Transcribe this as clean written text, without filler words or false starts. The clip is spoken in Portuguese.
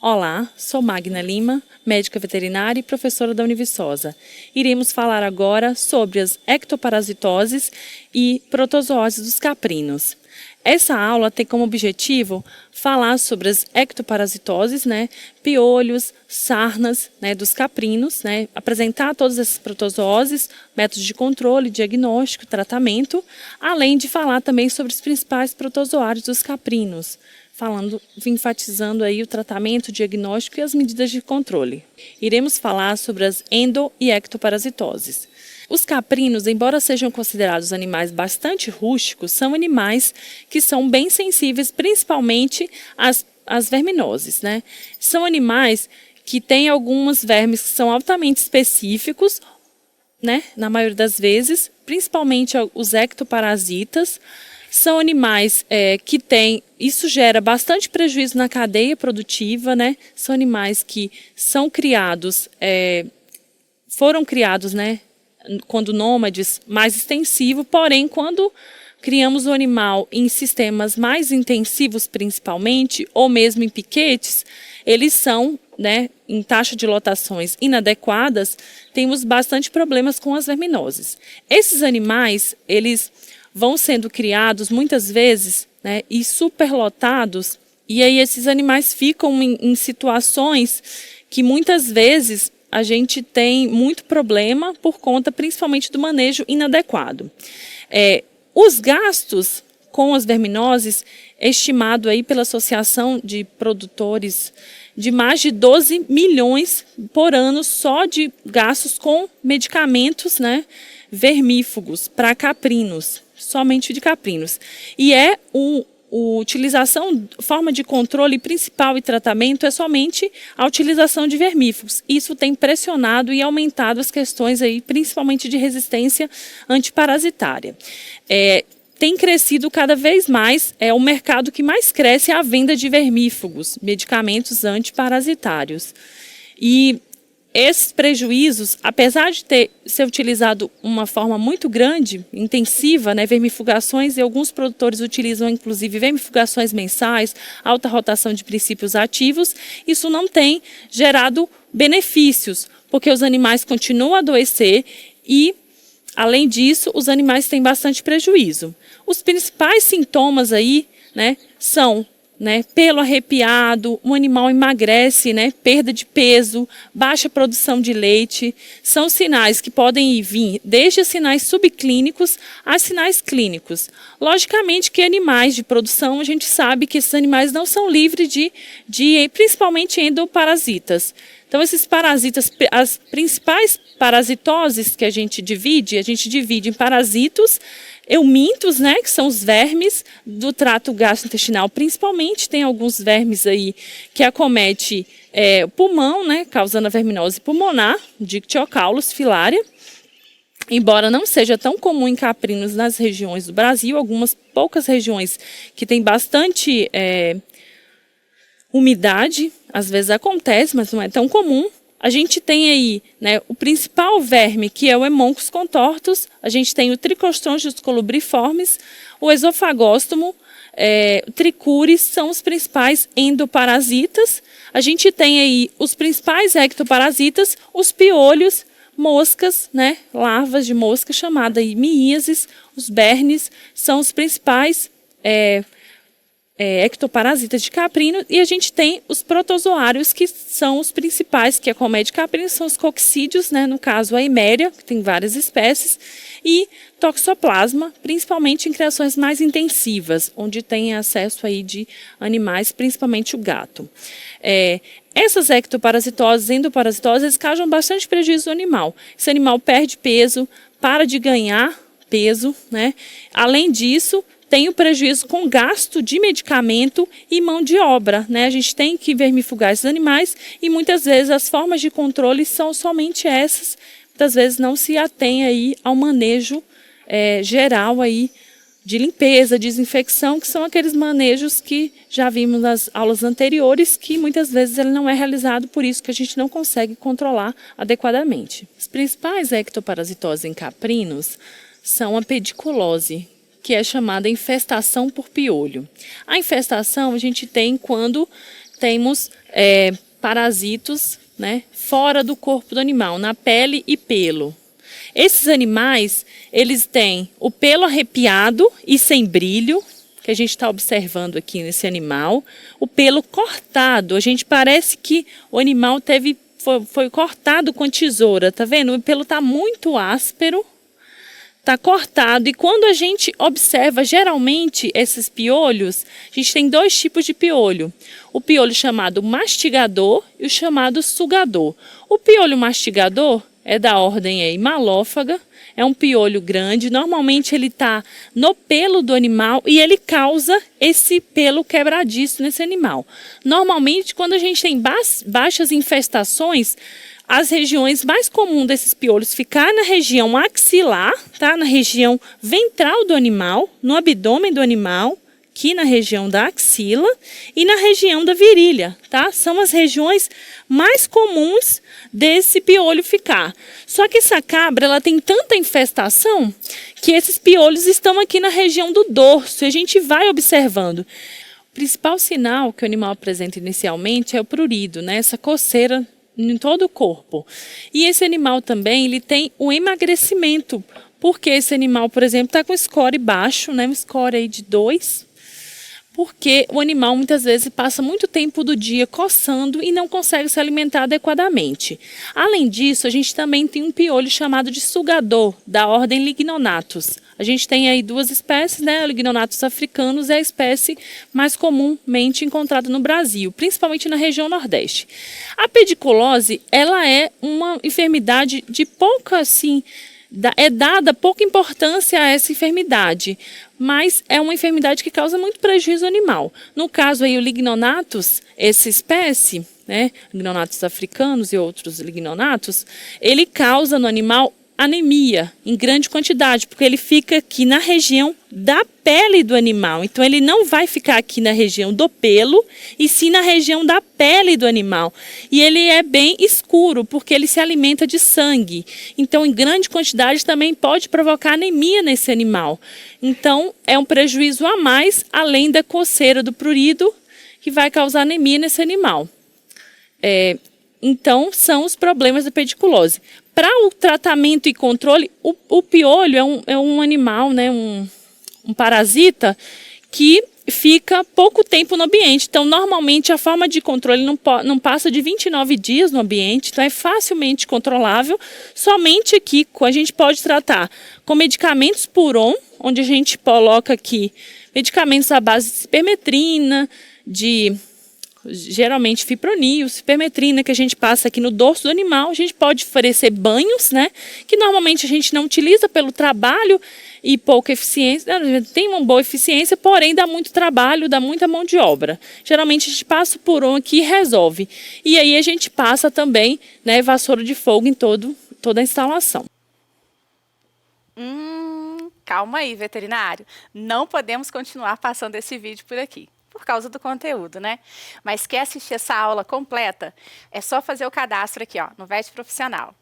Olá, sou Magna Lima, médica veterinária e professora da Univiçosa. Iremos falar agora sobre as ectoparasitoses e protozooses dos caprinos. Essa aula tem como objetivo falar sobre as ectoparasitoses, piolhos, sarnas, dos caprinos, apresentar todas essas protozooses, métodos de controle, diagnóstico, tratamento, além de falar também sobre os principais protozoários dos caprinos, enfatizando aí o tratamento, o diagnóstico e as medidas de controle. Iremos falar sobre as endo- e ectoparasitoses. Os caprinos, embora sejam considerados animais bastante rústicos, são animais que são bem sensíveis, principalmente às verminoses, São animais que têm alguns vermes que são altamente específicos, na maioria das vezes, principalmente os ectoparasitas. São animais que têm, isso gera bastante prejuízo na cadeia produtiva, São animais que são criados, foram criados, quando nômades, mais extensivo, porém, quando criamos o animal em sistemas mais intensivos, principalmente, ou mesmo em piquetes, eles são, em taxa de lotações inadequadas, temos bastante problemas com as verminoses. Esses animais, eles vão sendo criados muitas vezes, e superlotados, e aí esses animais ficam em situações que muitas vezes a gente tem muito problema por conta principalmente do manejo inadequado. Os gastos com as verminoses é estimado aí pela Associação de Produtores de mais de 12 milhões por ano só de gastos com medicamentos, vermífugos para caprinos, somente de caprinos. E forma de controle principal e tratamento é somente a utilização de vermífugos. Isso tem pressionado e aumentado as questões aí, principalmente de resistência antiparasitária. Tem crescido cada vez mais, o mercado que mais cresce é a venda de vermífugos, medicamentos antiparasitários. E esses prejuízos, apesar de ser utilizado uma forma muito grande, intensiva, vermifugações, e alguns produtores utilizam inclusive vermifugações mensais, alta rotação de princípios ativos, isso não tem gerado benefícios, porque os animais continuam a adoecer e, além disso, os animais têm bastante prejuízo. Os principais sintomas aí, são pelo arrepiado, o animal emagrece, perda de peso, baixa produção de leite. São sinais que podem vir desde sinais subclínicos a sinais clínicos. Logicamente que animais de produção, a gente sabe que esses animais não são livres de principalmente endoparasitas. Então, esses parasitas, as principais parasitoses que a gente divide em parasitos eumintos, que são os vermes do trato gastrointestinal, principalmente. Tem alguns vermes aí que acomete o pulmão, causando a verminose pulmonar, Dictyocaulus filaria. Embora não seja tão comum em caprinos nas regiões do Brasil, algumas poucas regiões que tem bastante umidade, às vezes acontece, mas não é tão comum. A gente tem aí o principal verme, que é o Hemoncus contortus, a gente tem o Trichostronchus colubriformes, o esofagóstomo, o Trichuris, são os principais endoparasitas. A gente tem aí os principais ectoparasitas, os piolhos, moscas, larvas de mosca, chamada aí miíases, os bernes, são os principais ectoparasitas de caprino, e a gente tem os protozoários, que são os principais que acometem caprino, são os coccídeos, no caso a Eiméria, que tem várias espécies, e toxoplasma, principalmente em criações mais intensivas, onde tem acesso aí de animais, principalmente o gato. Essas ectoparasitoses, endoparasitoses, eles causam bastante prejuízo ao animal. Esse animal perde peso, para de ganhar peso, Além disso, tem o prejuízo com gasto de medicamento e mão de obra, A gente tem que vermifugar esses animais e muitas vezes as formas de controle são somente essas. Muitas vezes não se atém aí ao manejo geral aí de limpeza, desinfecção, que são aqueles manejos que já vimos nas aulas anteriores, que muitas vezes ele não é realizado, por isso que a gente não consegue controlar adequadamente. As principais ectoparasitoses em caprinos são a pediculose, que é chamada infestação por piolho. A infestação a gente tem quando temos parasitos, né, fora do corpo do animal, na pele e pelo. Esses animais, eles têm o pelo arrepiado e sem brilho, que a gente está observando aqui nesse animal. O pelo cortado, a gente parece que o animal foi cortado com tesoura, tá vendo? O pelo está muito áspero, está cortado. E quando a gente observa, geralmente, esses piolhos, a gente tem dois tipos de piolho. O piolho chamado mastigador e o chamado sugador. O piolho mastigador é da ordem aí malófaga, é um piolho grande, normalmente ele está no pelo do animal e ele causa esse pelo quebradiço nesse animal. Normalmente, quando a gente tem baixas infestações, as regiões mais comuns desses piolhos ficar na região axilar, tá? Na região ventral do animal, no abdômen do animal, aqui na região da axila e na região da virilha, tá? São as regiões mais comuns desse piolho ficar. Só que essa cabra, ela tem tanta infestação que esses piolhos estão aqui na região do dorso e a gente vai observando. O principal sinal que o animal apresenta inicialmente é o prurido, né? Essa coceira em todo o corpo. E esse animal também, ele tem um emagrecimento, porque esse animal, por exemplo, está com score baixo, né? Um score aí de 2, porque o animal muitas vezes passa muito tempo do dia coçando e não consegue se alimentar adequadamente. Além disso, a gente também tem um piolho chamado de sugador, da ordem Lignonatus. A gente tem aí duas espécies, né? O Lignonatus africanus é a espécie mais comumente encontrada no Brasil, principalmente na região Nordeste. A pediculose, ela é uma enfermidade de pouca, assim, é dada pouca importância a essa enfermidade, mas é uma enfermidade que causa muito prejuízo animal. No caso aí o Lignonatus, essa espécie, né, Lignonatus africanos e outros Lignonatus, ele causa no animal anemia em grande quantidade, porque ele fica aqui na região da pele do animal. Então, ele não vai ficar aqui na região do pelo, e sim na região da pele do animal. E ele é bem escuro, porque ele se alimenta de sangue. Então, em grande quantidade, também pode provocar anemia nesse animal. Então, é um prejuízo a mais, além da coceira do prurido, que vai causar anemia nesse animal. Então, são os problemas da pediculose. Para o tratamento e controle, o piolho é um animal, né, um parasita que fica pouco tempo no ambiente. Então, normalmente, a forma de controle não passa de 29 dias no ambiente, então é facilmente controlável. Somente aqui a gente pode tratar com medicamentos Puron, onde a gente coloca aqui medicamentos à base de cipermetrina, geralmente fipronil, cipermetrina, que a gente passa aqui no dorso do animal. A gente pode oferecer banhos, né, que normalmente a gente não utiliza pelo trabalho e pouca eficiência. Tem uma boa eficiência, porém dá muito trabalho, dá muita mão de obra. Geralmente a gente passa o Puron aqui e resolve. E aí a gente passa também, né, vassoura de fogo em toda a instalação. Calma aí, veterinário. Não podemos continuar passando esse vídeo por aqui, por causa do conteúdo, né? Mas quer assistir essa aula completa? É só fazer o cadastro aqui, ó, no VET Profissional.